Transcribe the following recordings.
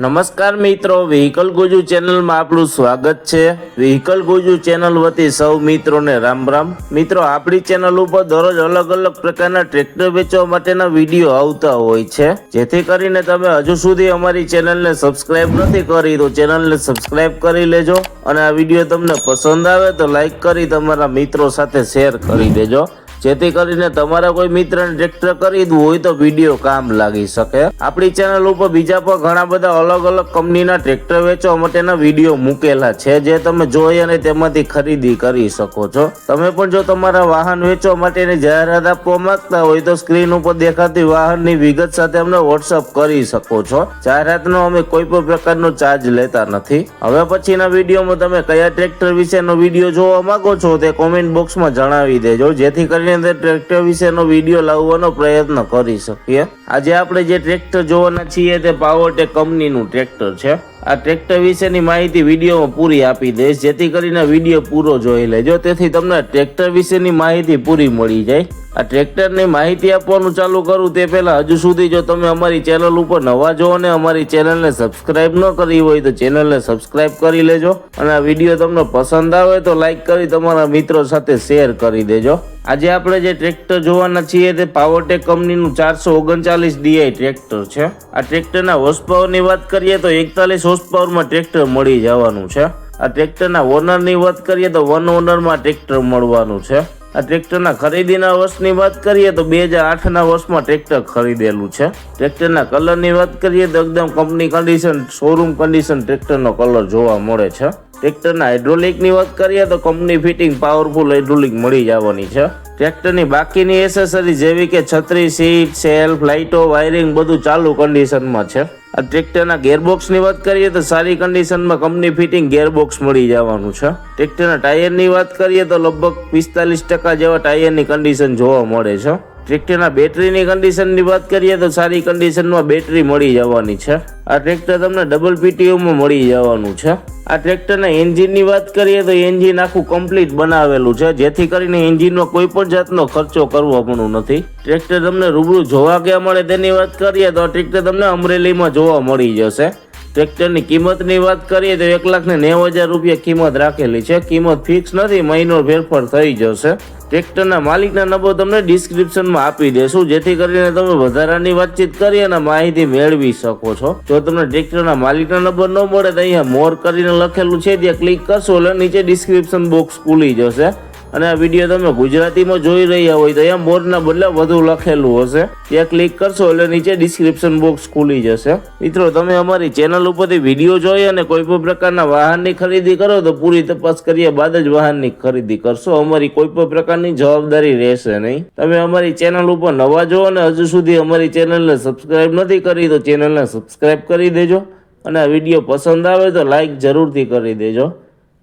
નમસ્કાર મિત્રો, વ્હીકલ ગુજુ ચેનલમાં આપનું સ્વાગત છે। વ્હીકલ ગુજુ ચેનલ વતી સૌ મિત્રોને રામ રામ। મિત્રો, આપણી ચેનલ ઉપર દરરોજ અલગ અલગ પ્રકારના ટ્રેક્ટર વેચવા માટેના વિડીયો આવતા હોય છે, જેથી કરીને તમે હજુ સુધી અમારી ચેનલને સબસ્ક્રાઇબ નથી કરી તો ચેનલને સબસ્ક્રાઇબ કરી લેજો અને આ વિડીયો તમને પસંદ આવે તો લાઈક કરી તમારા મિત્રો સાથે શેર કરી દેજો, જેથી કરીને તમારા કોઈ મિત્રને ટ્રેક્ટર ખરીદવું હોય તો વિડીયો કામ લાગી શકે। આપણી ચેનલ ઉપર બીજા પણ ઘણા બધા અલગ અલગ કંપનીના ટ્રેક્ટર વેચવા માટેના વિડીયો મૂકેલા છે, જે તમે જોઈ અને તેમાંથી ખરીદી કરી શકો છો। તમે પણ જો તમારા વાહન વેચવા માટેની જાહેરાત આપવા માંગતા હોય તો સ્ક્રીન ઉપર દેખાતી વાહનની વિગત સાથે અમને વોટ્સઅપ કરી શકો છો। જાહેરાતનો અમે કોઈ પણ પ્રકારનો ચાર્જ લેતા નથી। હવે પછીના વિડીયોમાં તમે કયા ટ્રેક્ટર વિશેનો વિડીયો જોવા માંગો છો તે કોમેન્ટ બોક્સમાં જણાવી દેજો, જેથી કરીને ટ્રેક્ટર વિશેનો વિડીયો લાવવાનો પ્રયત્ન કરી શકીએ। આજે આપણે જે ટ્રેક્ટર જોવાના છીએ તે પાવરટેક કંપનીનું ટ્રેક્ટર છે। આ ટ્રેક્ટર વિશેની માહિતી વિડીયોમાં પૂરી આપી દઈશ, જેથી કરીને વિડીયો પૂરો જોઈ લેજો, તેથી તમને ટ્રેક્ટર વિશેની માહિતી પૂરી મળી જાય। આ ટ્રેક્ટરની માહિતી આપવાનું ચાલુ કરું તે પહેલા હજુ સુધી જો તમે અમારી ચેનલ ઉપર નવા છો અને અમારી ચેનલને સબસ્ક્રાઇબ ન કરી હોય તો ચેનલને સબસ્ક્રાઇબ કરી લેજો અને આ વિડીયો તમને પસંદ આવે તો લાઈક કરી તમારા મિત્રો સાથે શેર કરી દેજો। આજે આપણે જે ટ્રેક્ટર જોવાના છીએ તે પાવરટેક કંપનીનું 439 DI ટ્રેક્ટર છે। આ ટ્રેક્ટરના હોર્સ પાવરની વાત કરીએ તો 41 હોર્સ પાવરમાં ટ્રેક્ટર મળી જવાનું છે। આ ટ્રેક્ટરના ઓનરની વાત કરીએ તો 1 ઓનરમાં ટ્રેક્ટર મળવાનું છે। આ ટ્રેક્ટરના ખરીદીના વર્ષની વાત કરીએ તો 2008ના વર્ષમાં ટ્રેક્ટર ખરીદેલું છે। ટ્રેક્ટરના કલરની વાત કરીએ તો એકદમ કંપની કન્ડિશન, શોરૂમ કન્ડિશન ટ્રેક્ટરનો કલર જોવા મળે છે। ટ્રેક્ટરના હાઇડ્રોલિકની વાત કરીએ તો કંપની ફિટિંગ પાવરફુલ હાઇડ્રોલિક મળી જવાની છે। ટ્રેક્ટરની બાકીની એસેસરી જેવી કે છત્રી, સીટ, સેલ્ફ, લાઇટો, વાયરિંગ બધું ચાલુ કન્ડિશનમાં છે। આ ટ્રેક્ટરના ગેરબોક્સની વાત કરીએ તો સારી કન્ડિશનમાં કંપની ફિટિંગ ગેરબોક્સ મળી જવાનું છે। ટ્રેક્ટરના ટાયરની વાત કરીએ તો લગભગ 45% જેવા ટાયરની કન્ડિશન જોવા મળે છે। ટ્રેક્ટરના બેટરીની કન્ડિશનની વાત કરીએ તો સારી કન્ડિશનમાં બેટરી મળી જવાની છે। આ ટ્રેક્ટર તમને ડબલ PTOમાં મળી જવાનું છે। આ ટ્રેક્ટરના એન્જિનની વાત કરીએ તો એન્જિન આખું કમ્પ્લીટ બનાવેલું છે, જેથી કરીને એન્જિનમાં કોઈ પણ જાતનો ખર્ચો કરવો પણ નથી। ટ્રેક્ટર તમને રૂબરૂ જોવા ક્યાં મળે તેની વાત કરીએ તો ટ્રેક્ટર તમને અમરેલીમાં જોવા મળી જશે। ટ્રેક્ટરની કિંમતની વાત કરીએ તો 1,90,000 રૂપિયા કિંમત રાખેલી છે। કિંમત ફિક્સ નથી, મહિનો ફેરફાર થઈ જશે। ટ્રેક્ટરના માલિકના નંબર તમને ડિસ્ક્રિપ્શનમાં આપી દેશું, જેથી કરીને તમે વધારાની વાતચીત કરી અને માહિતી મેળવી શકો છો। જો તમને ટ્રેક્ટરના માલિકના નંબર ન મળે તો અહીંયા મોર કરીને લખેલું છે, ત્યાં ક્લિક કરશો એટલે નીચે ડિસ્ક્રિપ્શન બોક્સ ખુલી જશે અને આ વિડીયો તમે ગુજરાતીમાં જોઈ રહ્યા હોય તો અહીંયા મોરના બદલે વધુ લખેલું હશે, ત્યાં ક્લિક કરશો એટલે નીચે ડિસ્ક્રિપ્શન બોક્સ ખુલી જશે। મિત્રો, તમે અમારી ચેનલ ઉપરથી વિડીયો જોઈ અને કોઈ પણ પ્રકારના વાહનની ખરીદી કરો તો પૂરી તપાસ કર્યા બાદ જ વાહનની ખરીદી કરશો। અમારી કોઈ પણ પ્રકારની જવાબદારી રહેશે નહીં। તમે અમારી ચેનલ ઉપર નવા જો અને હજુ સુધી અમારી ચેનલને સબસ્ક્રાઇબ નથી કરી તો ચેનલને સબસ્ક્રાઇબ કરી દેજો અને આ વિડીયો પસંદ આવે તો લાઈક જરૂરથી કરી દેજો।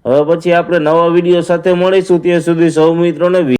હવે પછી આપણે નવા વિડીયો સાથે મળીશું, ત્યાં સુધી સૌ મિત્રોને